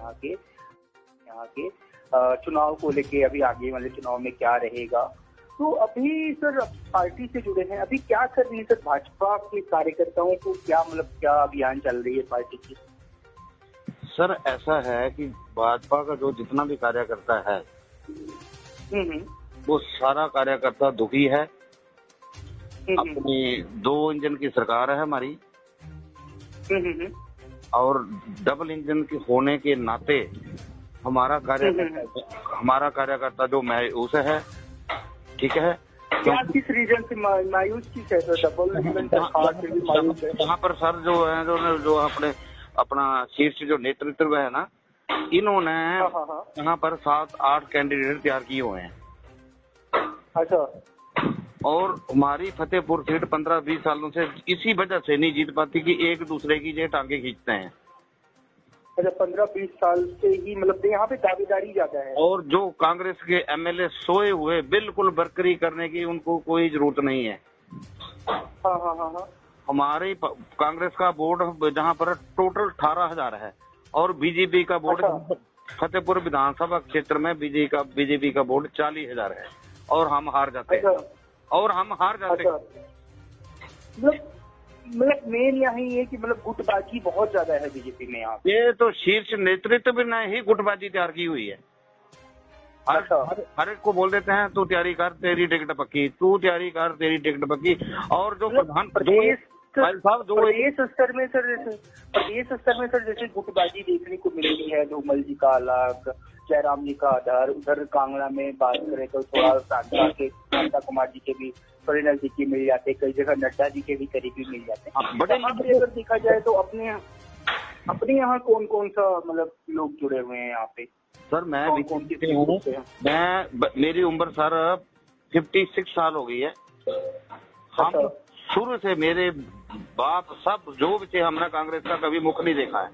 यहाँ के चुनाव को लेके, अभी आगे वाले चुनाव में क्या रहेगा। तो अभी सर पार्टी से जुड़े हैं, अभी क्या कर रही है सर भाजपा के कार्यकर्ताओं को, क्या अभियान चल रही है पार्टी की? सर ऐसा है कि भाजपा का जो जितना भी कार्यकर्ता है वो सारा कार्यकर्ता दुखी है। अपनी 2 इंजन की सरकार है हमारी, और डबल इंजन के होने के नाते हमारा कार्यकर्ता जो मायूस है, ठीक है। क्या किस रीजन से मायूस किस है सर? डबल इंजन सरकार से भी मायूस है? यहाँ पर सर जो है जो अपना शीर्ष जो नेतृत्व है ना, इन्होंने यहाँ पर 7-8 कैंडिडेट तैयार किए हुए हैं। अच्छा। और हमारी फतेहपुर सीट 15-20 सालों से इसी वजह से नहीं जीत पाती कि एक दूसरे की ये टांगे खींचते हैं। अच्छा, 15-20 साल से ही मतलब यहाँ पे दावेदारी ज्यादा है। और जो कांग्रेस के एमएलए सोए हुए बिल्कुल बरकरी करने की उनको कोई जरूरत नहीं है। हाँ। हमारे कांग्रेस का बोर्ड जहाँ पर टोटल 18,000 है, और बीजेपी का बोर्ड फतेहपुर विधानसभा क्षेत्र में बीजेपी का बोर्ड 40,000 है, और हम हार जाते हैं। मतलब मेन यहाँ ये कि मतलब गुटबाजी बहुत ज्यादा है बीजेपी में यहाँ। ये तो शीर्ष नेतृत्व ने ही गुटबाजी तैयार की हुई है। हर एक को बोल देते हैं तू तैयारी कर, तेरी टिकट पक्की, तू तैयारी कर, तेरी टिकट पक्की। और जो प्रधान प्रदेश स्तर में सर जैसे गुटबाजी देखने को मिल रही है, धूमल जी का अलग, जयराम जी का उधर कांगड़ा में बात करें तो थोड़ा शांता कुमार जी के भी थोड़े नजदीकी मिल जाते हैं, कई जगह नड्डा जी के भी करीबी मिल जाते हैं। बड़े अगर देखा जाए तो अपने यहाँ कौन कौन सा मतलब लोग जुड़े हुए हैं यहाँ पे? सर मेरी उम्र सर 56 साल हो गई है। हम शुरू से मेरे बाप सब जो भी थे, हमने कांग्रेस का कभी मुख नहीं देखा है।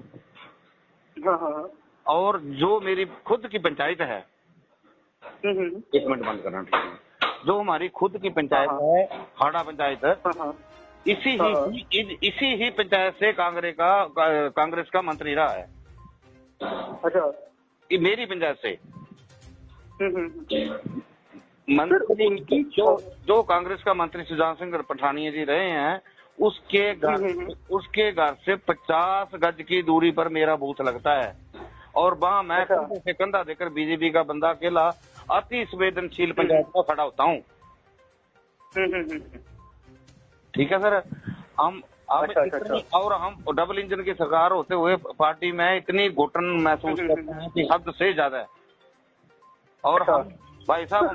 और जो मेरी खुद की पंचायत है, 1 मिनट बंद करना, ठीक है, जो हमारी खुद की पंचायत है, हाड़ा पंचायत है, इसी ही पंचायत से कांग्रेस का मंत्री रहा है। अच्छा। मेरी पंचायत से मंत्री जो कांग्रेस का मंत्री सुजान सिंह पठानिया जी रहे हैं, उसके घर से 50 गज की दूरी पर मेरा बूथ लगता है। और वहाँ मैं कंधे से कंधा देकर बीजेपी का बंदा अकेला अति संवेदनशील पंचायत का खड़ा होता हूँ। ठीक है सर। हम डबल इंजन की सरकार होते हुए पार्टी में इतनी घुटन महसूस करते हैं कि हद से ज्यादा है। और हम भाई साहब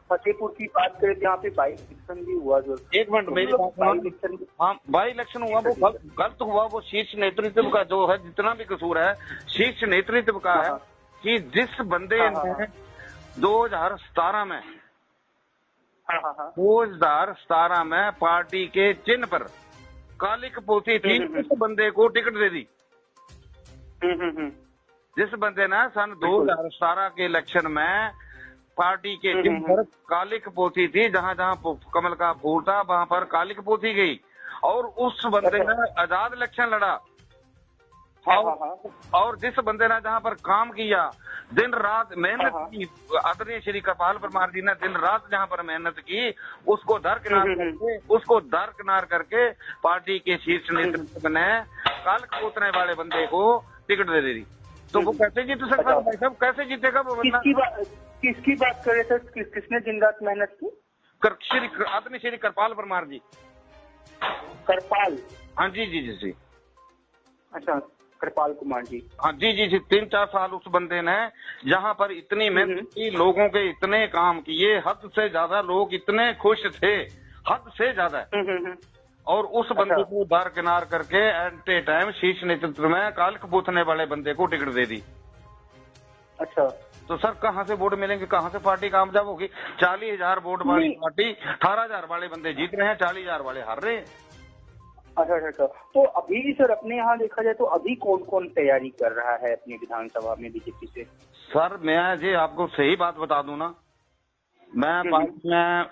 फतेहपुर की बात करें, यहाँ पे बाई इलेक्शन भी हुआ। 1 मिनट मेरी बात। हाँ, बाई इलेक्शन हुआ, वो गलत हुआ। वो शीर्ष नेतृत्व का जो है, जितना भी कसूर है शीर्ष नेतृत्व का है कि जिस बंदे ने 2017 में पार्टी के चिन्ह पर काली कपोती थी, उस बंदे को टिकट दे दी। जिस बंदे ने सन 2017 के इलेक्शन में पार्टी के चिन्ह पर काली कपोती थी, जहां जहां कमल का फूल था वहां पर काली कपोती गई, और उस बंदे ने आजाद इलेक्शन लड़ा। और जिस बंदे ने जहां पर काम किया, दिन रात मेहनत की, आदरणीय श्री कृपाल परमार जी ने दिन रात जहां पर मेहनत की, उसको दरकिनार करके पार्टी के शीर्ष नेतृत्व ने काल कपूतने वाले बंदे को टिकट दे दी। तो वो कैसे जीत सकता है भाई साहब? कैसे जीतेगा वो बंदा? किसकी बात करें सर? किसने दिन रात मेहनत की? आदरणीय श्री कृपाल परमार जी। कृपाल? हाँ जी। अच्छा, कृपाल कुमार जी। हाँ जी 3-4 साल उस बंदे ने जहाँ पर इतनी मेहनत की, लोगों के इतने काम किए, हद से ज्यादा लोग इतने खुश थे, हद से ज्यादा। और उस बंदे को दरकिनार करके एट टाइम शीर्ष नेतृत्व में काल कपूतने वाले बंदे को टिकट दे दी। अच्छा, तो सर कहाँ से वोट मिलेंगे? कहाँ से पार्टी कामयाब होगी? 40,000 वोट वाली पार्टी, 18,000 वाले बंदे जीत रहे हैं, 40,000 वाले हार रहे हैं। अच्छा। तो अभी सर अपने यहाँ देखा जाए तो अभी कौन कौन तैयारी कर रहा है अपनी विधानसभा में बीजेपी से? सर मैं जी आपको सही बात बता दूं ना, मैं पार्टी में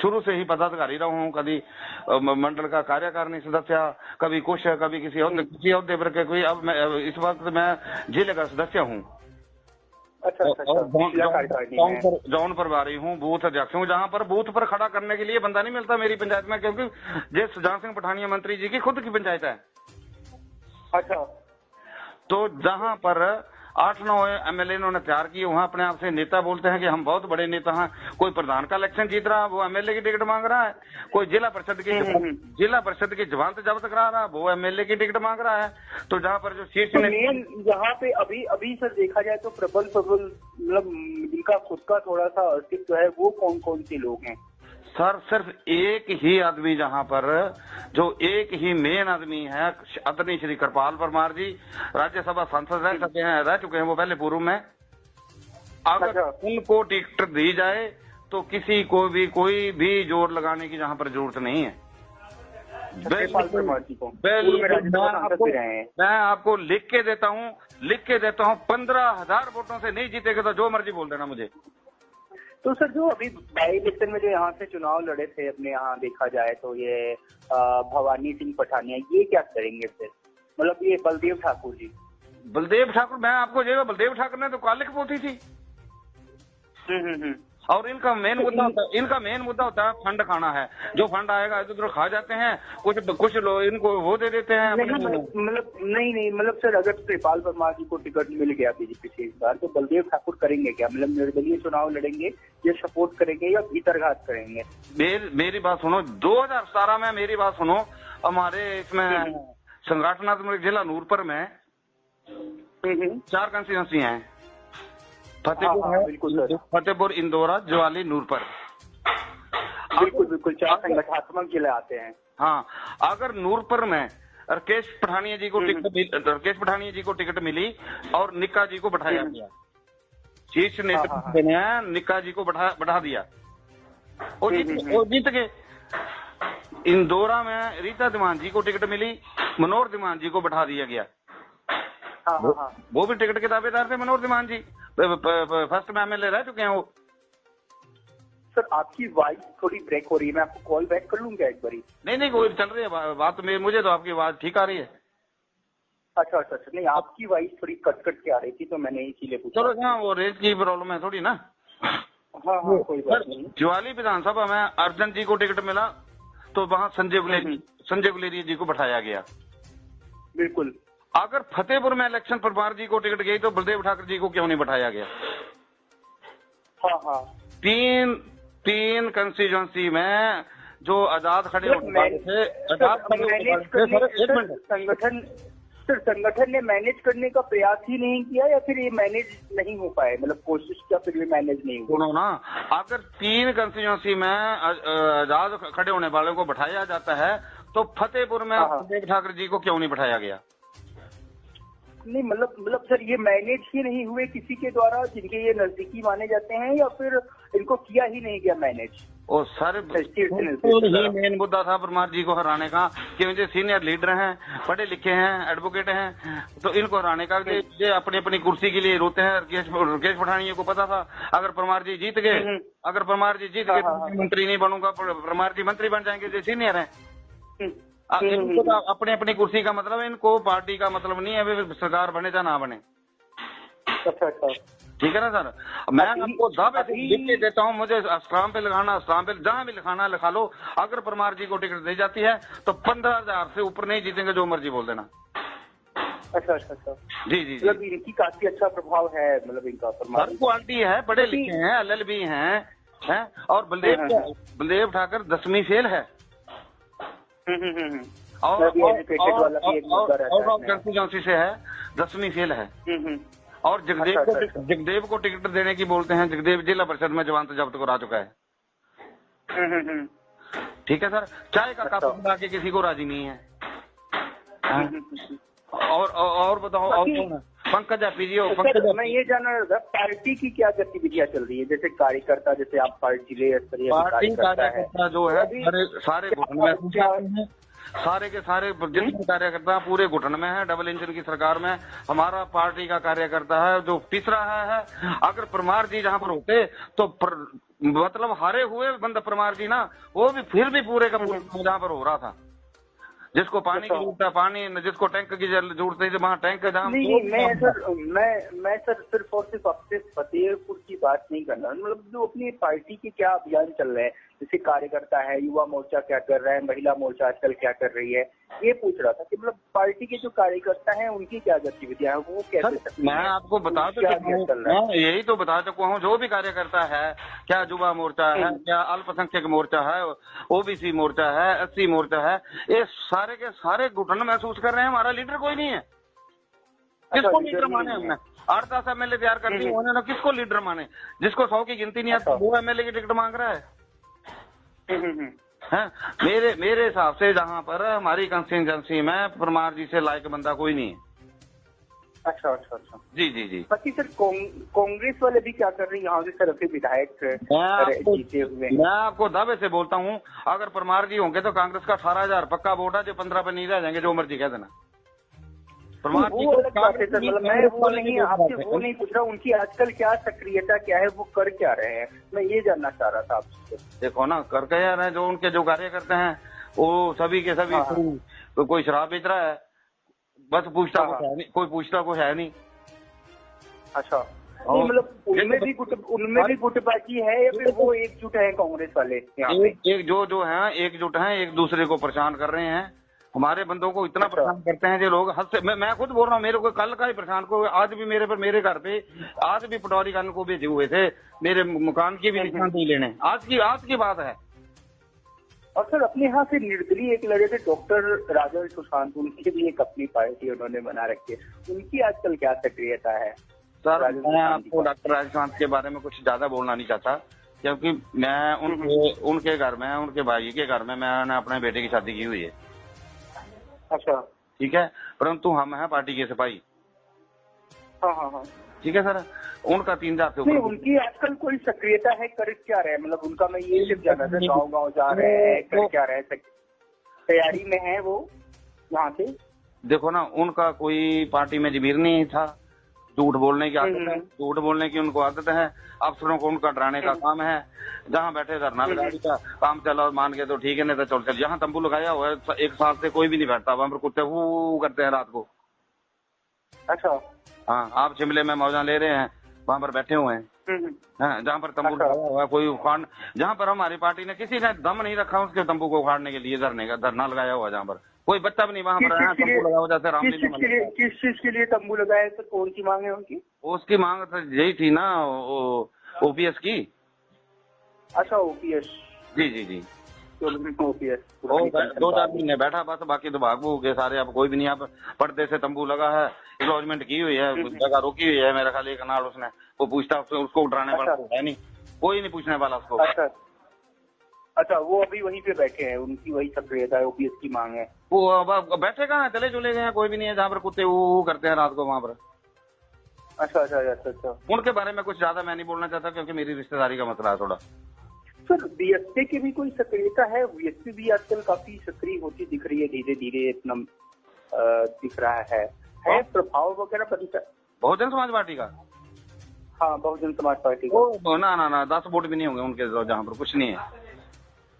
शुरू से ही पदाधिकारी रहा हूँ, कभी मंडल का कार्यकारिणी सदस्य, कभी कुछ, कभी किसी औहदे पर के कोई। अब मैं इस वक्त मैं जिले का सदस्य हूँ। अच्छा जौन प्रभारी हूँ, बूथ अध्यक्ष हूँ, जहाँ पर बूथ पर खड़ा करने के लिए बंदा नहीं मिलता मेरी पंचायत में, क्योंकि जय सुजान सिंह पठानिया मंत्री जी की खुद की पंचायत है। अच्छा। तो जहाँ पर 8-9 MLA इन्होंने तैयार किए, वहाँ अपने आप से नेता बोलते हैं कि हम बहुत बड़े नेता हैं। कोई प्रधान का इलेक्शन जीत रहा है, वो MLA की टिकट मांग रहा है। कोई जिला परिषद की जमानत जब्त करा रहा है, वो MLA की टिकट मांग रहा है। तो जहाँ पर जो शीर्ष मेन यहाँ पे अभी सर देखा जाए तो प्रबल मतलब जिनका खुद का थोड़ा सा अस्तित्व है, वो कौन कौन से लोग हैं सर? सिर्फ एक ही आदमी, जहाँ पर जो एक ही मेन आदमी है, आदरणीय श्री कृपाल परमार जी, राज्यसभा सांसद रह चुके हैं वो पहले पूर्व में। अगर उनको टिकट दी जाए तो किसी को भी कोई भी जोर लगाने की जहाँ पर जरूरत नहीं है। मैं आपको लिख के देता हूँ 15,000 वोटों से नहीं जीतेगा तो जो मर्जी बोल देना मुझे। तो सर जो अभी बाई इलेक्शन में जो यहाँ से चुनाव लड़े थे अपने यहाँ देखा जाए तो ये भवानी सिंह पठानिया, ये क्या करेंगे फिर? मतलब ये बलदेव ठाकुर जी। बलदेव ठाकुर, मैं आपको जो बलदेव ठाकुर ने तो कालिक पोती थी। और इनका मेन मुद्दा होता है फंड खाना है। जो फंड आएगा इधर उधर खा जाते हैं, कुछ लोग इनको वो दे देते हैं। मतलब सर अगर कृपाल परमार जी को टिकट मिल गया बीजेपी से इस बार, तो बलदेव ठाकुर करेंगे क्या? मतलब निर्दलीय चुनाव लड़ेंगे या सपोर्ट करेंगे या भीतरघात करेंगे? मेरी बात सुनो, 2017 में मेरी बात सुनो, हमारे इसमें संगठनात्मक जिला नूरपुर में 4 कंस्टिट्यूंसी हैं। फतेहपुर, इंदौरा, ज्वाली, नूरपुर। बिल्कुल 4 संगठनात्मक जिले आते हैं। हाँ, अगर नूरपुर में राकेश पठानिया जी को टिकट मिली और निक्का जी को बैठाया गया, शीर्ष नेतृत्व ने निक्का जी को बैठा दिया और जीत गए। इंदौरा में रीता दीवान जी को टिकट मिली, मनोहर दीवान जी को बैठा दिया गया। वो भी टिकट के दावेदार थे मनोहर दीवान जी, फर्स्ट में MLA रह चुके हैं वो। सर आपकी आवाज थोड़ी ब्रेक हो रही है, मैं आपको कॉल बैक कर लूँ क्या एक बारी? नहीं कोई चल रही है बात, मुझे तो आपकी आवाज ठीक आ रही है। अच्छा, नहीं आपकी आवाज थोड़ी कट के आ रही थी तो मैंने इसीलिए पूछा। चलो हाँ, वो रेंज की प्रॉब्लम है थोड़ी ना। हाँ कोई बात नहीं। ज्वाली विधानसभा में अर्जन जी को टिकट मिला तो वहाँ संजय गुलेरिया जी को बैठाया गया। बिल्कुल। अगर फतेहपुर में इलेक्शन परमार जी को टिकट गई तो बलदेव ठाकुर जी को क्यों नहीं बैठाया गया? हाँ। तीन कंस्टिट्यूंसी में जो आजाद खड़े होने थे, संगठन ने मैनेज करने का प्रयास ही नहीं किया या फिर ये मैनेज नहीं हो पाए? मतलब कोशिश किया फिर भी मैनेज नहीं हुआ। सुनो ना, अगर 3 कंस्टिट्यूंसी में आजाद खड़े होने वालों को बैठाया जाता है तो फतेहपुर में बलदेव ठाकुर जी को क्यों नहीं बैठाया गया? नहीं मतलब सर ये मैनेज ही नहीं हुए किसी के द्वारा जिनके ये नजदीकी माने जाते हैं, या फिर इनको किया ही नहीं गया मैनेज? और सर ही मेन मुद्दा था परमार जी को हराने का, कि मुझे सीनियर लीडर हैं, पढ़े लिखे हैं, एडवोकेट हैं, तो इनको हराने का ये अपनी कुर्सी के लिए रोते हैं। राकेश पठानिया को पता था अगर परमार जी जीत गए मंत्री नहीं बनूंगा, परमार जी मंत्री बन जाएंगे, जो सीनियर है। इनको तो अपनी कुर्सी का मतलब है, इनको पार्टी का मतलब नहीं है सरकार बने या ना बने। अच्छा ठीक है ना सर, मैं आपको दावे से लिख के देता हूँ, मुझे स्टाम्प पे लगाना, स्टाम्प पे जहाँ भी लिखाना लिखा लो। अगर परमार जी को टिकट दी जाती है तो 15,000 से ऊपर नहीं जीतेंगे, जो मर्जी बोल देना। अच्छा जी मतलब इनकी काफी अच्छा प्रभाव है, मतलब इनका परमार क्वालिटी है, पढ़े लिखे हैं, LLB हैं और बलदेव ठाकुर 10वीं फेल है और कंस्टिट्यूंसी से है, 10वीं फेल है। और जगदेव को टिकट देने की बोलते हैं, जगदेव जिला परिषद में जमानत जब्त करा चुका है। ठीक है सर, चाय का कप बना के किसी को राजी नहीं है। और बताओ और कौन है? पंकज जी, मैं ये जानना था पार्टी की क्या गतिविधियां चल रही है, जैसे कार्यकर्ता, जैसे आप पार्टी कार्यकर्ता जो है सारे सारे के सारे जितने कार्यकर्ता पूरे घुटन में है। डबल इंजन की सरकार में हमारा पार्टी का कार्यकर्ता है जो पिस रहा है। अगर परमार जी जहाँ पर होते तो मतलब हारे हुए बंद परमार जी ना, वो भी फिर भी पूरे का पूरा जहाँ पर हो रहा था। जिसको पानी की जरूरत है पानी, जिसको टैंक की जरूरत है वहाँ टैंक जहाँ। नहीं, मैं सर सिर्फ और सिर्फ अपने फतेहपुर की बात नहीं करना, मतलब जो अपनी पार्टी के क्या अभियान चल रहे हैं, जैसे कार्यकर्ता है, युवा मोर्चा क्या कर रहा है, महिला मोर्चा आजकल क्या कर रही है, ये पूछ रहा था कि मतलब पार्टी के जो कार्यकर्ता हैं उनकी क्या गतिविधियां हैं, वो कैसे। मैं आपको बता चुका हूँ, यही तो बता चुका हूँ, जो भी कार्यकर्ता है, क्या युवा मोर्चा है, क्या अल्पसंख्यक मोर्चा है, ओबीसी मोर्चा है, एससी मोर्चा है, ये सारे के सारे घुटन महसूस कर रहे हैं हमारा लीडर कोई नहीं है। किसको लीडर माने हमने? 8-10 MLA तैयार कर दी उन्होंने, किसको लीडर माने? जिसको 100 की गिनती नहीं आती वो MLA की टिकट मांग रहा है। मेरे हिसाब से जहाँ पर हमारी कंस्टिट्यूंसी में परमार जी से लायक बंदा कोई नहीं है। अच्छा। जी जी जी। बाकी सर कांग्रेस वाले भी क्या कर रहे हैं यहाँ से सर, अपने विधायक जीते हुए? मैं आपको दावे से बोलता हूँ, अगर परमार जी होंगे तो कांग्रेस का 18,000 पक्का वोट है, जो 15 पे नहीं रह जाएंगे, जो मर्जी कह देना। परमार जी को मतलब मैं वो नहीं, आपसे वो नहीं पूछ रहा, उनकी आजकल क्या सक्रियता क्या है, वो कर क्या रहे हैं, मैं ये जानना चाह रहा था आपसे। देखो ना, कर क्या रहे हैं, जो उनके जो कार्य करते हैं वो सभी के सभी। तो कोई शराब बेच रहा है, बस पूछता को है नहीं, कोई पूछता को है नहीं। अच्छा, मतलब उनमें भी गुटबाजी है या फिर वो एकजुट है कांग्रेस वाले? एक जो है एकजुट है, एक दूसरे को परेशान कर रहे हैं। हमारे बंदों को इतना परेशान करते हैं जो लोग हद से, मैं खुद बोल रहा हूँ, मेरे को कल का ही परेशान को, आज भी मेरे घर पे आज भी पटौरी खान को भेजे हुए थे, मेरे मकान की भी निशानदेही लेने। आज की बात है। और सर अपने यहाँ से निर्दलीय एक लड़े थे डॉक्टर राजन सुशांत, उनकी भी एक अपनी पार्टी उन्होंने बना रखी है, उनकी आजकल क्या सक्रियता है? सर मैं आपको डॉक्टर राजन सुशांत के बारे में कुछ ज्यादा बोलना नहीं चाहता, क्योंकि मैं उनके घर में, उनके भाई के घर में मैंने अपने बेटे की शादी की हुई है। अच्छा, ठीक है, परंतु हम हैं पार्टी के सिपाही। हाँ, ठीक है सर। उनका 3,000 से ऊपर उनकी आजकल कोई सक्रियता है, कर क्या रहे, मतलब उनका मैं ये सिर्फ जाना था, गाँव जा रहे हैं, कर क्या रहे, तैयारी में है वो यहाँ से? देखो ना, उनका कोई पार्टी में जमीर नहीं था, झूठ बोलने की आदत है, झूठ बोलने की उनको आदत है, अफसरों को उनका डराने का काम है। जहाँ बैठे धरना लगा दिया, काम चला मान के तो ठीक है, नहीं तो चल। यहाँ तंबू लगाया हुआ है, 1 साल से कोई भी नहीं बैठता, वहाँ पर कुत्ते वो करते हैं रात को। अच्छा, हाँ, आप शिमले में मौजा ले रहे हैं, वहाँ पर बैठे हुए हैं। जहाँ पर तंबू लगाया हुआ है, कोई उखाड़, जहाँ पर हमारी पार्टी ने किसी ने दम नहीं रखा उसके तंबू को उखाड़ने के लिए, धरना लगाया हुआ, जहाँ पर कोई बच्चा भी नहीं वहाँ पर है, तंबू लगा हुआ जैसे रामलीला। किस चीज के लिए तंबू लगाया तो कौन सी मांग है उनकी? उसकी मांग तो यही थी ना, ओपीएस की। अच्छा, ओपीएस। जी जी जी, ओपीएस 2-4 महीने बैठा बस, बाकी तो भागू के सारे, अब कोई भी नहीं। अब पर्दे से तंबू लगा है, अलॉजमेंट की हुई है, जगह रोकी हुई है, मेरा ख्याल एक नाल उसने, वो पूछता उसको उठाने वाला है नहीं, कोई नहीं पूछने वाला उसको। अच्छा, वो अभी वहीं पे बैठे हैं, उनकी वही सक्रियता है, ओपीएस की मांग है। वो अब बैठे कहाँ है, चले चले गए हैं, कोई भी नहीं है जहाँ पर कुत्ते वो करते हैं रात को वहाँ पर। अच्छा। उनके बारे में कुछ ज्यादा मैं नहीं बोलना चाहता, क्योंकि मेरी रिश्तेदारी का मसला है थोड़ा। सर बीएसपी की भी कोई सक्रियता है? बीएसपी भी आजकल काफी सक्रिय होती दिख रही है, धीरे धीरे इतना दिख रहा है प्रभाव वगैरह बनता है? बहुजन समाज पार्टी का? हाँ, बहुजन समाज पार्टी का। ना 10 वोट भी नहीं होंगे उनके, जहाँ पर कुछ नहीं है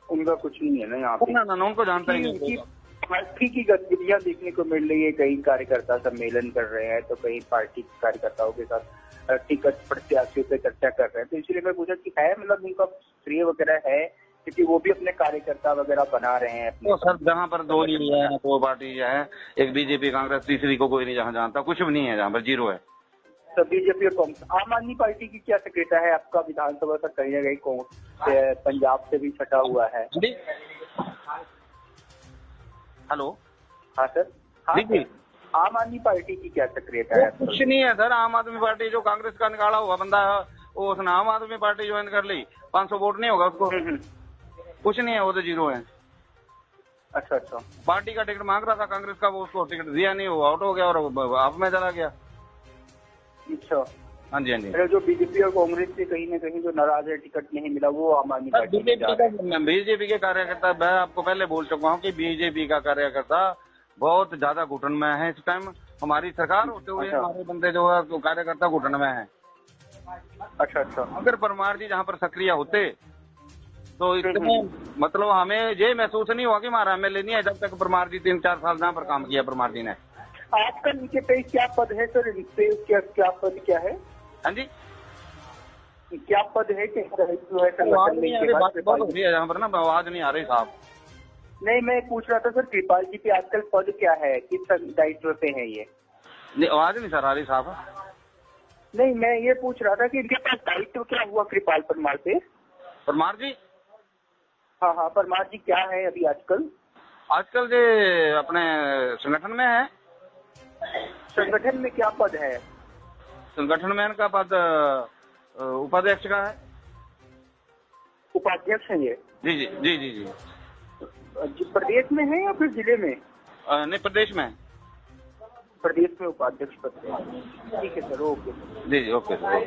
उनका, कुछ नहीं है ना यहाँ पे। ना उनको जानता ही नहीं। पार्टी की गतिविधियां देखने को मिल रही है, कई कार्यकर्ता सम्मेलन कर रहे हैं, तो कई पार्टी कार्यकर्ताओं के साथ टिकट प्रत्याशियों पे चर्चा कर रहे हैं, तो इसलिए मैं पूछा कि है मतलब उनका सक्रिय वगैरह है, क्योंकि वो भी अपने कार्यकर्ता वगैरह बना रहे हैं। तो सर जहाँ पर 2 ही है, 2 पार्टी है, एक बीजेपी कांग्रेस, तीसरी को कोई नहीं जहाँ जानता, कुछ भी नहीं है, जहाँ पर 0 है। तो बीजेपी और कांग्रेस, आम आदमी पार्टी की क्या सक्रियता है? आपका विधानसभा का कहीं ना कहीं पंजाब से भी छटा हुआ है। हेलो, हाँ सर। हाँ जी, आम आदमी पार्टी की क्या सक्रियता है? कुछ नहीं है सर, आम आदमी पार्टी जो कांग्रेस का निकाला हुआ बंदा है, वो उसने आम आदमी पार्टी ज्वाइन कर ली, 500 वोट नहीं होगा उसको। कुछ नहीं है, वो तो 0 है। अच्छा, पार्टी का टिकट मांग रहा था कांग्रेस का, वो उसको टिकट दिया नहीं, वो आउट हो गया और आप में चला गया। अच्छा, हाँ जी। जो बीजेपी और कांग्रेस से कहीं ना कहीं जो नाराज है, टिकट नहीं मिला, वो आम आदमी पार्टी। बीजेपी के कार्यकर्ता, मैं आपको पहले बोल चुका हूँ कि बीजेपी का कार्यकर्ता बहुत ज्यादा घुटन में है इस टाइम। हमारी सरकार होते हुए हमारे बंदे जो है कार्यकर्ता घुटन में है। अच्छा अच्छा। अगर परमार जी जहाँ पर सक्रिय होते तो इतने मतलब हमें ये महसूस नहीं हुआ कि हमारा एमएलए नहीं है जब तक परमार जी 3-4 साल जहाँ पर काम किया परमार जी ने। आजकल इनके पे क्या पद है सर? इनके क्या पद क्या है? हाँ जी, क्या पद है? क्या जो है आवाज संगठन में नहीं आ इनके रही, बाद? बात बहुत हो रही है यहाँ पर ना, आवाज नहीं आ रही साहब। नहीं, मैं पूछ रहा था सर कृपाल जी पे आजकल पद क्या है, किस दायित्व पे है ये? आवाज नहीं सर आ रही साहब। नहीं, मैं ये पूछ रहा था कि इनके पास दायित्व क्या हुआ कृपाल परमार पे? परमार जी, हाँ हाँ, परमार जी क्या है अभी आजकल? आजकल जो अपने संगठन में है। संगठन में क्या पद है? संगठन में इनका पद उपाध्यक्ष का है। उपाध्यक्ष है ये? जी जी जी जी जी। प्रदेश में है या फिर जिले में? नहीं, प्रदेश में है। प्रदेश में उपाध्यक्ष पद है। ठीक है सर, ओके सर। जी जी, ओके सर।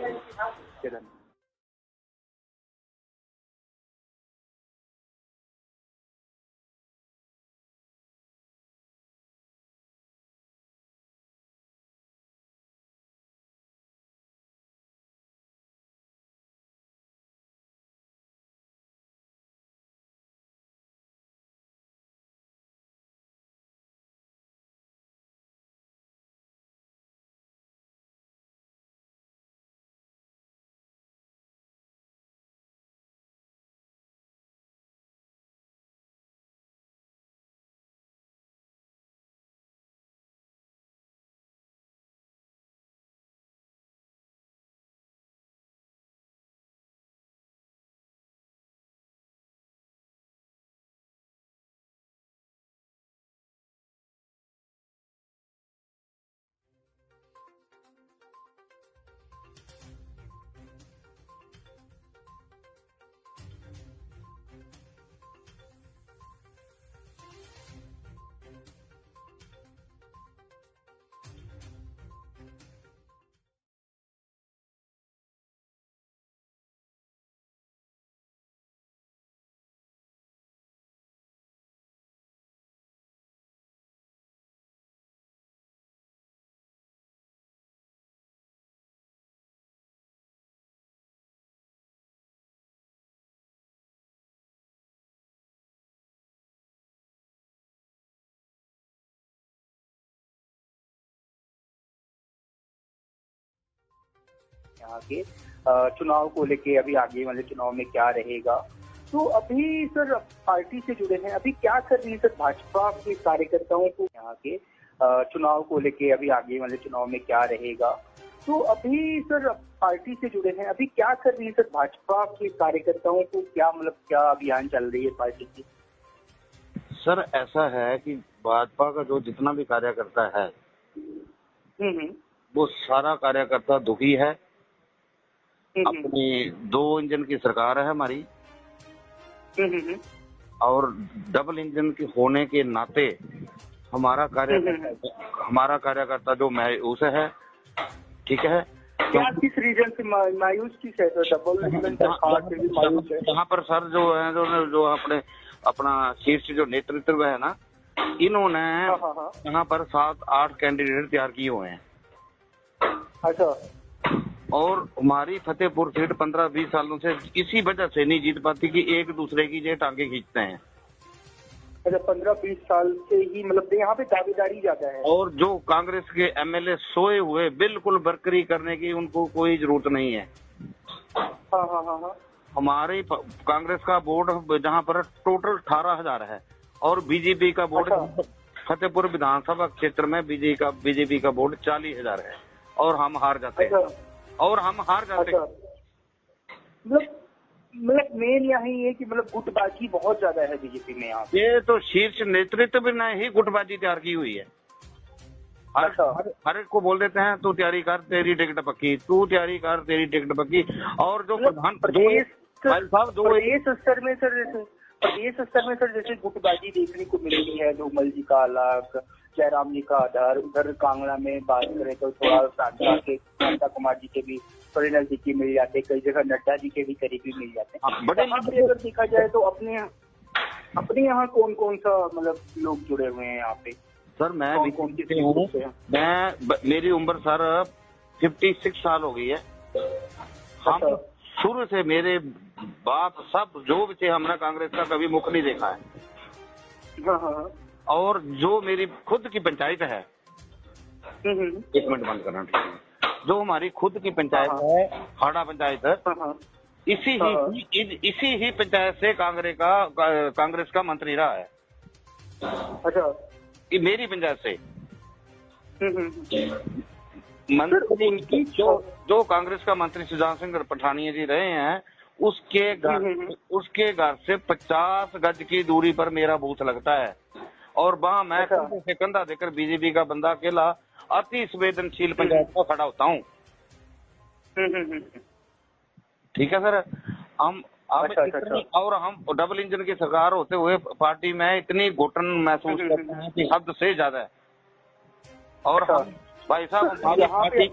धन्यवाद। यहाँ के चुनाव को लेके अभी आगे वाले चुनाव में क्या रहेगा? तो अभी सर पार्टी से जुड़े हैं, अभी क्या कर रही है सर भाजपा के कार्यकर्ताओं को? यहाँ के चुनाव को लेके अभी आगे वाले चुनाव में क्या रहेगा? तो अभी सर पार्टी से जुड़े हैं, अभी क्या कर रही है सर भाजपा के कार्यकर्ताओं को? क्या मतलब क्या अभियान चल रही है पार्टी की? सर ऐसा है कि भाजपा का जो जितना भी कार्यकर्ता है वो सारा कार्यकर्ता दुखी है। अपनी 2 इंजन की सरकार है हमारी, और डबल इंजन की होने के नाते हमारा कार्यकर्ता जो मायूस है। ठीक है, क्या किस रीजन से मायूस किस है सर? डबल इंजन सरकार से भी मायूस है? यहाँ पर सर जो है जो अपना शीर्ष जो नेतृत्व है ना, इन्होंने यहाँ पर 7-8 कैंडिडेट तैयार किए हुए हैं। अच्छा। और हमारी फतेहपुर सीट 15-20 सालों से इसी वजह से नहीं जीत पाती कि एक दूसरे की ये टांगे खींचते हैं। अच्छा, 15-20 साल से ही मतलब यहाँ पे दावेदारी ज्यादा है। और जो कांग्रेस के एमएलए सोए हुए बिल्कुल बरकरी करने की उनको कोई जरूरत नहीं है। हाँ। हमारे कांग्रेस का बोर्ड जहाँ पर टोटल 18,000 है, और बीजेपी का बोर्ड फतेहपुर विधानसभा क्षेत्र में बीजेपी का बोर्ड 40,000 है, और हम हार जाते हैं। मतलब मेन यहाँ ये कि मतलब गुटबाजी बहुत ज्यादा है बीजेपी में यहाँ। ये तो शीर्ष नेतृत्व ने ही गुटबाजी तैयार की हुई है। हर एक को बोल देते हैं तू तैयारी कर तेरी टिकट पक्की, तू तैयारी कर तेरी टिकट पक्की। और जो प्रधान प्रदेश स्तर में सर जैसे गुटबाजी देखने को मिल रही है, धूमल जी का अलग, जयराम जी का अदर, उधर कांगड़ा में बात करें तो थोड़ा शांता कुमार जी के भी परिणल जी के मिल जाते, कई जगह नड्डा जी के भी करीबी मिल जाते हैं। बड़े अगर देखा जाए तो अपने यहाँ कौन कौन सा मतलब लोग जुड़े हुए हैं यहाँ पे? सर मेरी उम्र सर 56 साल हो गई है। हम शुरू से मेरे बात सब जो भी थे हमने कांग्रेस का कभी मुख नहीं देखा है। और जो मेरी खुद की पंचायत है, एक मिनट बंद करना, ठीक है, जो हमारी खुद की पंचायत है, हाड़ा पंचायत, इसी ही पंचायत से कांग्रेस का मंत्री रहा है। अच्छा, ये मेरी पंचायत से मंत्री जो कांग्रेस का मंत्री सुजान सिंह पठानिया जी रहे हैं, उसके घर से 50 गज की दूरी पर मेरा बूथ लगता है। और वहाँ मैं कंधे से कंधा देकर बीजेपी का बंदा अकेला अति संवेदनशील पंचायत का खड़ा होता हूँ। ठीक है सर, हम और हम डबल इंजन की सरकार होते हुए पार्टी में इतनी घुटन महसूस करते हैं कि हद से ज्यादा है। और हम भाई साहब यहाँ पे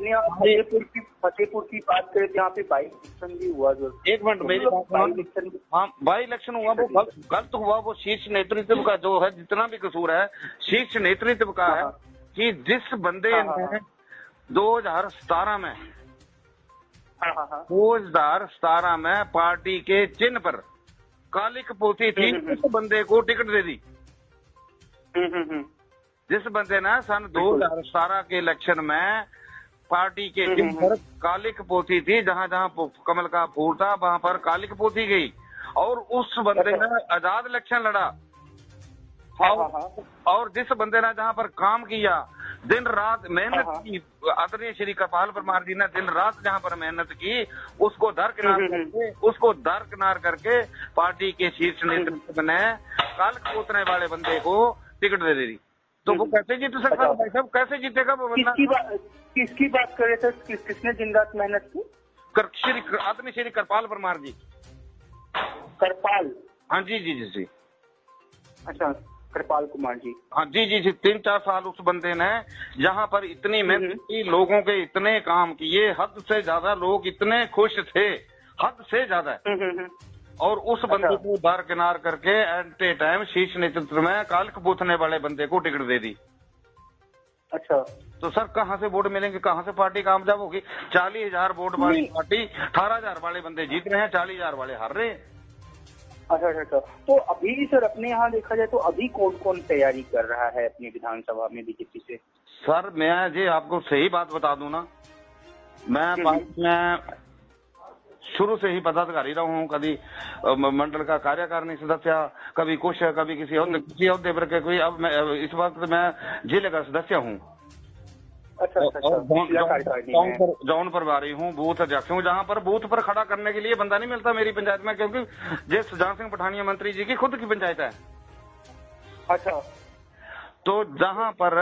फतेहपुर की बात करें, यहाँ पे बाई इलेक्शन भी हुआ, जो एक मिनट मेरी बात, हाँ बाई इलेक्शन हुआ, वो गलत हुआ, वो शीर्ष नेतृत्व का जो है, जितना भी कसूर है शीर्ष नेतृत्व का है कि जिस बंदे ने 2017 में 2017 में पार्टी के चिन्ह पर काली कपोती थी, उस बंदे को टिकट दे दी। जिस बंदे ने सन 2017 के इलेक्शन में पार्टी के चिन्ह पर काली कपोती थी, जहां जहां कमल का फूल था वहां पर काली कपोती गई, और उस बंदे ने आजाद इलेक्शन लड़ा। और जिस बंदे ने जहां पर काम किया, दिन रात मेहनत की, आदरणीय श्री कृपाल परमार जी ने दिन रात जहां पर मेहनत की, उसको दरकिनार करके पार्टी के शीर्ष नेतृत्व ने काल कपोतने वाले बंदे को टिकट दे दी। तो वो कैसे जीत सकता है भाई साहब, कैसे जीतेगा वो बंदा? किसकी बात कर रहे थे, किसने दिन रात मेहनत की? आदरणीय श्री कृपाल परमार जी। कृपाल? हाँ जी जी जी जी। अच्छा, कृपाल कुमार जी। हाँ जी जी जी। 3-4 साल उस बंदे ने जहाँ पर इतनी मेहनत की, लोगों के इतने काम किए, हद से ज्यादा लोग इतने खुश थे, हद से ज्यादा। और उस बंदे को दरकिनार करके एट ए टाइम शीर्ष नेतृत्व में काल कपूतने वाले बंदे को टिकट दे दी। अच्छा, तो सर कहाँ से वोट मिलेंगे, कहाँ से पार्टी कामयाब होगी? 40,000 वोट वाली पार्टी 18,000 वाले बंदे जीत रहे हैं, 40,000 वाले हार रहे हैं। अच्छा। तो अभी सर अपने यहाँ देखा जाए तो अभी कौन कौन तैयारी कर रहा है अपनी विधानसभा में बीजेपी से? सर मैं जी आपको सही बात बता दूं ना, मैं शुरू से ही पदाधिकारी रहा हूँ, कभी मंडल का कार्यकारिणी सदस्य, कभी कुछ, कभी किसी औहदे पर कोई। अब मैं इस वक्त मैं जिले का सदस्य हूँ। अच्छा। जौन प्रभारी हूँ, बूथ अध्यक्ष हूँ, जहाँ पर बूथ पर खड़ा करने के लिए बंदा नहीं मिलता मेरी पंचायत में, क्योंकि जय सुजान सिंह पठानिया मंत्री जी की खुद की पंचायत है। अच्छा, तो जहाँ पर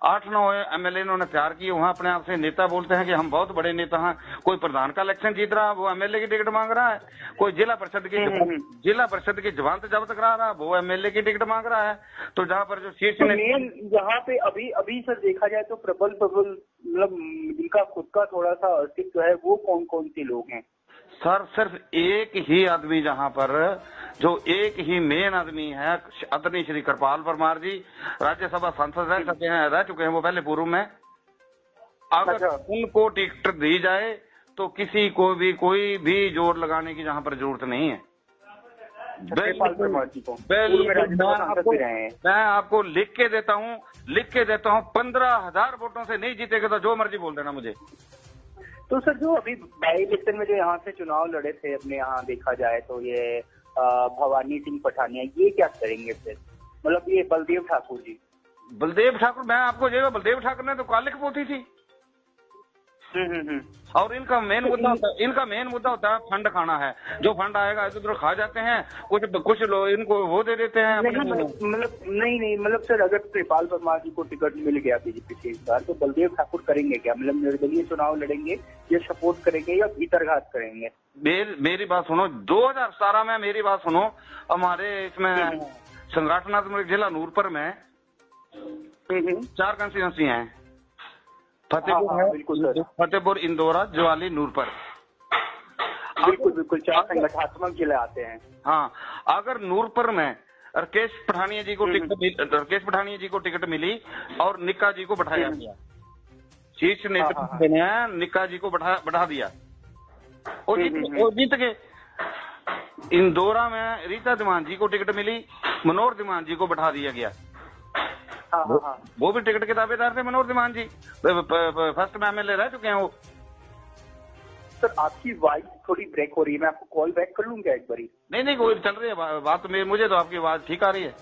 8-9 MLA इन्होंने तैयार किए, वहाँ अपने आप से नेता बोलते हैं कि हम बहुत बड़े नेता हैं। कोई प्रधान का इलेक्शन जीत रहा है, वो MLA की टिकट मांग रहा है। कोई जिला परिषद की जमानत जब्त करा रहा है, वो MLA की टिकट मांग रहा है। तो जहाँ पर जो शीर्ष यहाँ पे अभी सर देखा जाए तो प्रबल मतलब जिनका खुद का थोड़ा सा अस्तित्व है, वो कौन कौन से लोग हैं? सर सिर्फ एक ही आदमी, जहाँ पर जो एक ही मेन आदमी है, आदरणीय श्री कृपाल परमार जी, राज्यसभा सांसद रह चुके हैं वो पहले पूर्व में। अगर उनको टिकट दी जाए तो किसी को भी कोई भी जोर लगाने की जहाँ पर जरूरत नहीं है। मैं आपको लिख के देता हूँ 15,000 वोटों से नहीं जीतेगा तो जो मर्जी बोल देना मुझे। तो सर जो अभी बाई इलेक्शन में जो यहाँ से चुनाव लड़े थे अपने यहाँ देखा जाए तो ये भवानी सिंह पठानिया, ये क्या करेंगे फिर? मतलब ये बलदेव ठाकुर जी। बलदेव ठाकुर, मैं आपको जो बलदेव ठाकुर ने तो काली कपोती थी। और इनका मेन मुद्दा होता है फंड खाना है। जो फंड आएगा इधर उधर खा जाते हैं, कुछ लोग इनको वो दे देते हैं। मतलब सर अगर कृपाल परमार जी को टिकट मिल गया बीजेपी से इस बार, तो बलदेव ठाकुर करेंगे क्या? मतलब निर्दलीय चुनाव लड़ेंगे या सपोर्ट करेंगे या भीतरघात करेंगे? मेरी बात सुनो, 2017 में मेरी बात सुनो, हमारे इसमें संगठनात्मक जिला नूरपुर में 4 कंस्टिट्यूंसी हैं। फतेहपुर, इंदौरा, ज्वाली, नूरपुर। बिल्कुल 4 संगठनात्मक जिले आते हैं। हाँ, अगर नूरपुर में राकेश पठानिया जी को टिकट मिली और निक्का जी को बैठाया गया, शीर्ष नेतृत्व ने निक्का जी को बढ़ा दिया, वो जीत गए। इंदौरा में रीता धीमान जी को टिकट मिली, मनोहर धीमान जी को बैठा दिया गया। वो भी टिकट के दावेदार थे मनोहर धीमान जी, फर्स्ट में एमएलए रह चुके हैं वो। सर आपकी वॉइस थोड़ी ब्रेक हो रही है, मैं आपको कॉल बैक कर लूँ क्या एक बारी? नहीं कोई चल रही है बात, मुझे तो आपकी आवाज ठीक आ रही है।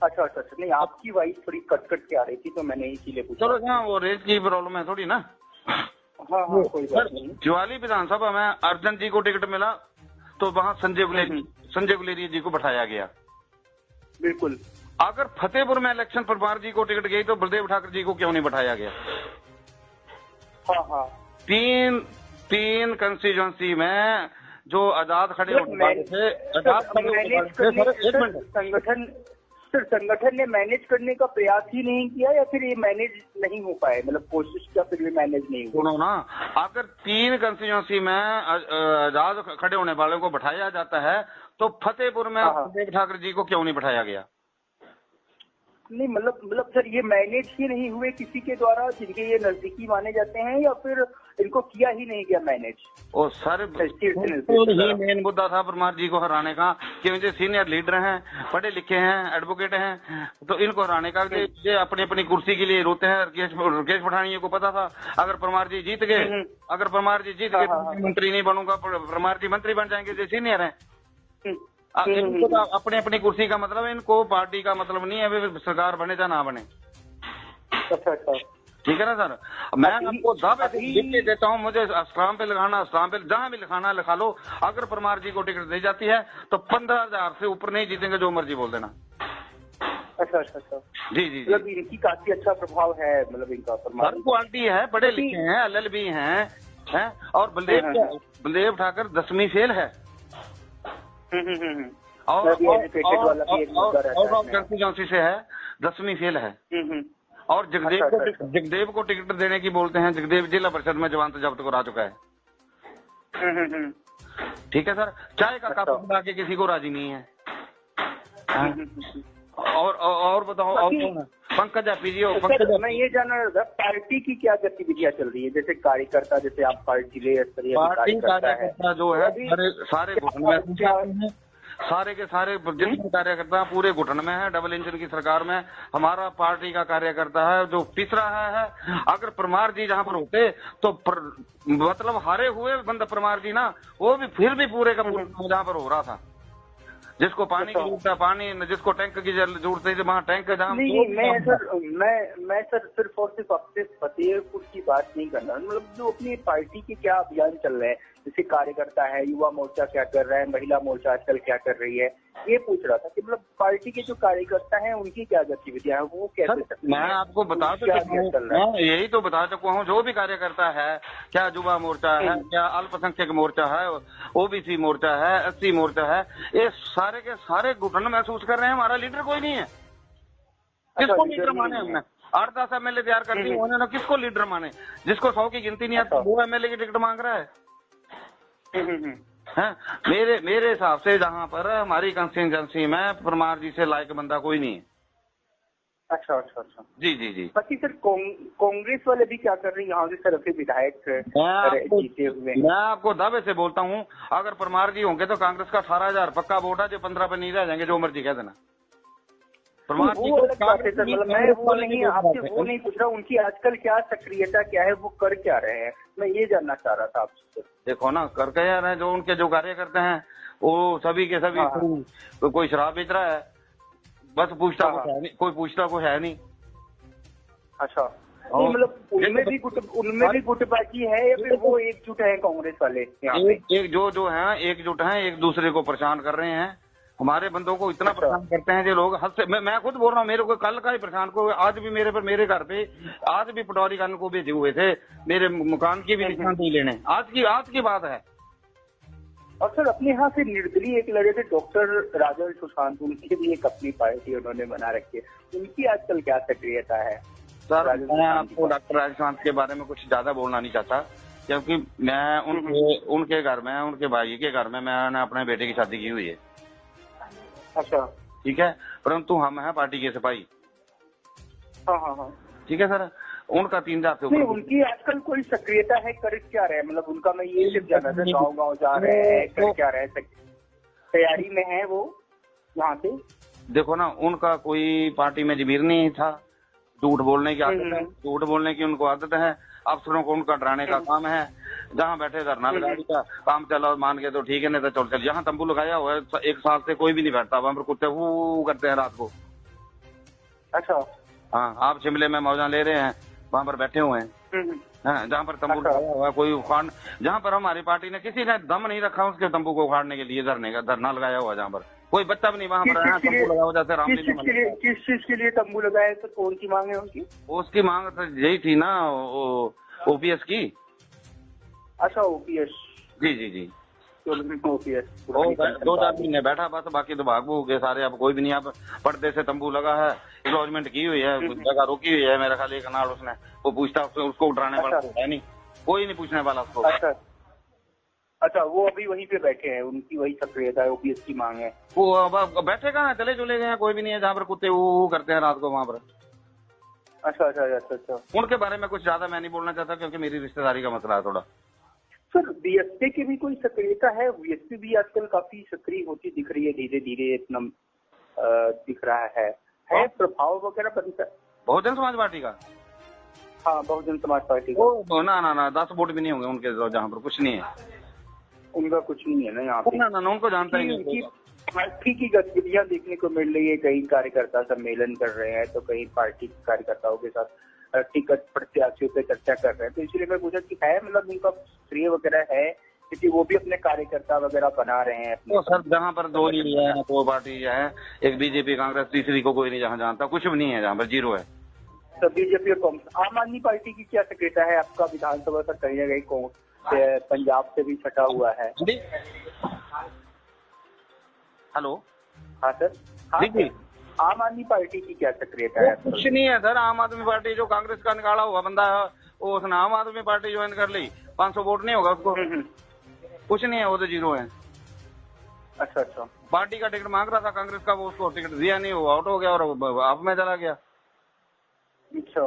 अच्छा, नहीं आपकी वॉइस थोड़ी कट के आ रही थी तो मैंने इसीलिए पूछा। चलो हाँ, वो रेंज की प्रॉब्लम है थोड़ी ना। हाँ कोई बात नहीं। ज्वाली विधानसभा में अर्जन जी को टिकट मिला तो वहाँ संजय गुलेरिया जी को बैठाया गया। बिल्कुल। अगर फतेहपुर में इलेक्शन परमार जी को टिकट गई तो बलदेव ठाकर जी को क्यों नहीं बैठाया गया? हाँ। तीन कंस्टिट्यूंसी में जो आजाद खड़े होने वाले थे, संगठन ने मैनेज करने का प्रयास ही नहीं किया या फिर ये मैनेज नहीं हो पाए, मतलब कोशिश किया फिर भी मैनेज नहीं हुआ? सुनो ना, अगर 3 कंस्टिट्यूंसी में आजाद खड़े होने वालों को बैठाया जाता है तो फतेहपुर में बलदेव ठाकर जी को क्यों नहीं बैठाया गया? नहीं मतलब सर ये मैनेज ही नहीं हुए किसी के द्वारा जिनके ये नजदीकी माने जाते हैं, या फिर इनको किया ही नहीं गया मैनेज? और सर ये मेन मुद्दा था परमार जी को हराने का, कि सीनियर लीडर हैं, पढ़े लिखे हैं, एडवोकेट हैं, तो इनको हराने का ये अपनी कुर्सी के लिए रोते हैं। राकेश पठानिया को पता था अगर परमार जी जीत गए तो मंत्री नहीं बनूंगा, परमार जी मंत्री बन जाएंगे जो सीनियर है। इनको तो अपनी कुर्सी का मतलब है, इनको पार्टी का मतलब नहीं है, वे सरकार बने या ना बने। अच्छा ठीक है ना सर, मैं आपको दावे से लिख के देता हूँ, मुझे स्टाम्प पे लगाना, स्टाम्प पे जहाँ भी लिखाना लिखा लो। अगर परमार जी को टिकट दी जाती है तो 15,000 से ऊपर नहीं जीतेंगे, जो मर्जी बोल देना। अच्छा जी मतलब इनकी काफी अच्छा प्रभाव है, मतलब इनका परमार क्वालिटी है, पढ़े लिखे हैं, LLB हैं, और बलदेव ठाकर 10वीं फेल है और कंस्टिट्यूंसी से है, 10वीं फेल है। और जगदेव को टिकट देने की बोलते हैं, जगदेव जिला परिषद में जमानत जब्त करा चुका है। ठीक है सर, चाय का कप बना के किसी को राजी नहीं है। और बताओ और कौन है? पंकज जी, मैं ये जानना था पार्टी की क्या गतिविधियां चल रही है, जैसे कार्यकर्ता, जैसे आप जिले स्तरीय कार्यकर्ता जो है सारे घुटन में, सारे के सारे जितने कार्यकर्ता पूरे घुटन में है। डबल इंजन की सरकार में हमारा पार्टी का कार्यकर्ता है जो पिस रहा है। अगर परमार जी जहाँ पर होते तो मतलब हारे हुए बंद परमार जी ना, वो भी फिर भी पूरे का पूरा जहाँ पर हो रहा था। जिसको पानी की जरूरत है पानी, जिसको टैंक की जरूरत है वहाँ टैंक का जाम। नहीं, मैं सर सिर्फ और सिर्फ अपने फतेहपुर की बात नहीं करना, मतलब जो अपनी पार्टी के क्या अभियान चल रहे हैं, जैसे कार्यकर्ता है, युवा मोर्चा क्या कर रहा है, महिला मोर्चा आजकल क्या कर रही है, ये पूछ रहा था कि मतलब पार्टी के जो कार्यकर्ता हैं उनकी क्या गतिविधियां हैं, वो कैसे? मैं आपको बता चुका हूँ, यही तो बता चुका हूँ, जो भी कार्यकर्ता है, क्या युवा मोर्चा है, क्या अल्पसंख्यक मोर्चा है, OBC मोर्चा है, SC मोर्चा है, ये सारे के सारे घुटन महसूस कर रहे हैं हमारा लीडर कोई नहीं है। किसको लीडर माने हमने? 8-10 MLA तैयार कर दिए उन्होंने, किसको लीडर माने? जिसको 100 की गिनती नहीं आती वो MLA की टिकट मांग रहा है। मेरे हिसाब से जहाँ पर हमारी कंस्टिट्यूंसी में परमार जी से लायक बंदा कोई नहीं है। अच्छा जी। बाकी सर कांग्रेस वाले भी क्या कर रही है यहाँ से तरफ से विधायक जीते हुए? मैं आपको दावे से बोलता हूँ, अगर परमार जी होंगे तो कांग्रेस का 18,000 पक्का वोट है, जो 15 पे नहीं रह जाएंगे, जो मर्जी कह देना। परमार जी को मैं वो नहीं आपसे वो नहीं पूछ रहा, उनकी आजकल क्या सक्रियता क्या है, वो कर क्या रहे हैं, मैं ये जानना चाह रहा था आपसे। देखो ना, कर क्या रहे हैं, जो उनके जो कार्यकर्ता हैं वो सभी के सभी कोई शराब बेच रहा है, बस पूछता कोई पूछता कोई है नहीं। अच्छा, मतलब उनमें भी गुटबाजी है या फिर वो एकजुट है कांग्रेस वाले? एक जो है एकजुट है, एक दूसरे को परेशान कर रहे हैं। हमारे बंदों को इतना परेशान करते हैं जो लोग हद से, मैं खुद बोल रहा हूँ, मेरे को कल का ही परेशान को, आज भी मेरे घर पे आज भी पटवारी खान को भेजे हुए थे, मेरे मकान की भी निशानदेही लेने, आज की बात है। और सर अपने यहाँ से निर्दलीय एक लड़े थे डॉक्टर राजन सुशांत, उनकी भी एक अपनी पार्टी उन्होंने बना रखी है, उनकी आजकल क्या सक्रियता है? सर मैं आपको डॉक्टर राजन सुशांत के बारे में कुछ ज्यादा बोलना नहीं चाहता, क्योंकि मैं उनके घर में, उनके भाई के घर में मैंने अपने बेटे की शादी की हुई है। अच्छा, ठीक है, परंतु हम हैं पार्टी के सिपाही। हाँ। ठीक है सर, उनका 3000 से नहीं, ऊपर। उनकी आजकल कोई सक्रियता है, कर क्या रहे हैं? मतलब उनका मैं ये सिर्फ जाना था, गाँव जा रहे हैं, कर क्या रहे हैं, तैयारी में है वो यहाँ पे? देखो ना, उनका कोई पार्टी में जमीर नहीं था, झूठ बोलने की आदत है, झूठ बोलने की उनको आदत है, अफसरों को उनका डराने का काम है। जहाँ बैठे धरना लगा दिया, काम चला मान के तो ठीक है, नहीं तो चल। यहाँ तंबू लगाया हुआ है, 1 साल से कोई भी नहीं बैठता, वहाँ पर कुत्ते वो करते हैं रात को। अच्छा। हाँ, आप शिमले में मौजा ले रहे हैं, वहाँ पर बैठे हुए हैं। हाँ, जहाँ पर तंबू लगाया हुआ है, कोई उखाड़, जहाँ पर हमारी पार्टी ने किसी ने दम नहीं रखा उसके तंबू को उखाड़ने के लिए, धरना लगाया हुआ, जहाँ पर कोई बच्चा भी नहीं वहाँ पर है, तंबू लगा हुआ जैसे रामलीला। किस चीज के लिए तंबू लगाए? तो कौन सी मांग है उनकी? उसकी मांग तो यही थी ना, ओपीएस की। अच्छा, ओपीएस। जी जी जी, ओपीएस 2-4 महीने बैठा बस, बाकी तो भाग भूग गए सारे, अब कोई भी नहीं। अब पर्दे से तंबू लगा है, एलॉजमेंट की हुई है, जगह रोकी हुई है मेरा ख्याल एक नाल उसने, वो पूछता उसको उठाने वाला है नहीं, कोई नहीं पूछने वाला उसको। अच्छा, वो अभी वहीं पे बैठे हैं, उनकी वही सक्रियता है, ओपीएस की मांग है। वो अब बैठे कहाँ, चले चले गए हैं, कोई भी नहीं है जहाँ पर कुत्ते वो करते हैं रात को वहाँ पर। अच्छा अच्छा अच्छा अच्छा। उनके बारे में कुछ ज्यादा मैं नहीं बोलना चाहता, क्योंकि मेरी रिश्तेदारी का मसला है थोड़ा। सर, बीएसपी की भी कोई सक्रियता है? बीएसपी भी आजकल काफी सक्रिय होती दिख रही है, धीरे धीरे इतना दिख रहा है प्रभाव वगैरह बनता है? बहुजन समाज पार्टी का? हाँ, बहुजन समाज पार्टी का। ना 10 वोट भी नहीं होंगे उनके, जहाँ पर कुछ नहीं है उनका, कुछ नहीं है ना यहाँ पे। ना उनको जानता ही नहीं। पार्टी की गतिविधियां देखने को मिल रही है, कई कार्यकर्ता सम्मेलन कर रहे हैं, तो कई पार्टी कार्यकर्ताओं के साथ टिकट प्रत्याशियों पे चर्चा कर रहे हैं, तो इसलिए मैं पूछा कि है, मतलब उनका सक्रिय वगैरह है, क्योंकि वो भी अपने कार्यकर्ता वगैरह बना रहे हैं अपने। तो सर, जहाँ पर 2 ही है, 2 पार्टी है, एक बीजेपी कांग्रेस, तीसरी को कोई नहीं जहाँ जानता, कुछ भी नहीं है, जहाँ पर 0 है। तो बीजेपी और कांग्रेस, आम आदमी पार्टी की क्या सक्रियता है? आपका विधानसभा तक कहीं ना कहीं पंजाब से भी छटा हुआ है। हेलो। हाँ सर। हाँ जी। आम आदमी पार्टी की क्या सक्रियता है? कुछ नहीं है सर, आम आदमी पार्टी जो कांग्रेस का निकाला हुआ बंदा है, वो उसने आम आदमी पार्टी ज्वाइन कर ली, 500 वोट नहीं होगा उसको। कुछ नहीं है, वो तो 0 है। अच्छा अच्छा। पार्टी का टिकट मांग रहा था कांग्रेस का, वो उसको टिकट दिया नहीं, वो आउट हो गया और आप में चला गया। अच्छा।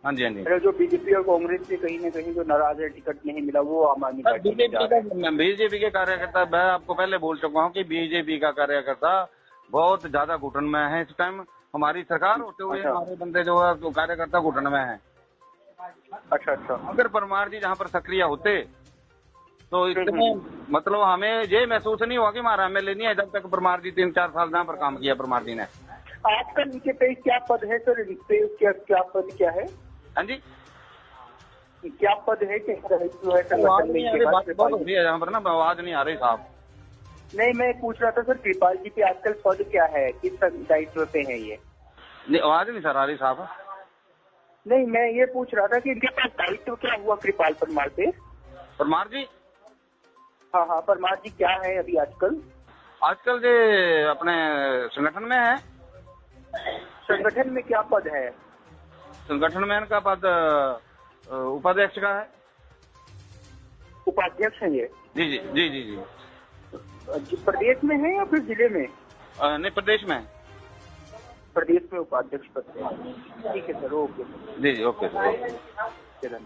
हाँ जी हाँ जी। जो बीजेपी और कांग्रेस से कहीं ना कहीं जो नाराज है, टिकट नहीं मिला, वो आम आदमी पार्टी में जा रहे हैं। बीजेपी के कार्यकर्ता, मैं आपको पहले बोल चुका हूँ कि बीजेपी का कार्यकर्ता बहुत ज्यादा घुटन में है इस टाइम। हमारी सरकार होते हुए हमारे बंदे जो है तो कार्यकर्ता घुटन में है। अच्छा अच्छा। अगर परमार जी जहाँ पर सक्रिय होते तो इतने, मतलब हमें ये महसूस नहीं हुआ कि हमारा एमएलए नहीं है, जब तक परमार जी 3-4 साल जहाँ पर काम किया परमार जी ने। आजकल इनके पे क्या पद है सर? इनपे क्या पद क्या है? हाँ जी, क्या पद है? संगठन में यहाँ पर ना आवाज नहीं आ रही साहब। नहीं, मैं पूछ रहा था सर, कृपाल जी पे आजकल पद क्या है, किस दायित्व पे है ये? आवाज नहीं सर आ रही साहब। नहीं, मैं ये पूछ रहा था कि इनके पास दायित्व क्या हुआ कृपाल परमार पे? परमार जी? हाँ, परमार जी क्या है अभी आजकल? आजकल जो अपने संगठन में है। संगठन में क्या पद है? संगठन में इनका पद उपाध्यक्ष का है। उपाध्यक्ष है ये? जी जी जी जी जी। प्रदेश में है या फिर जिले में? नहीं, प्रदेश में। प्रदेश में उपाध्यक्ष पद है। ठीक है सर, ओके। जी जी, ओके सर।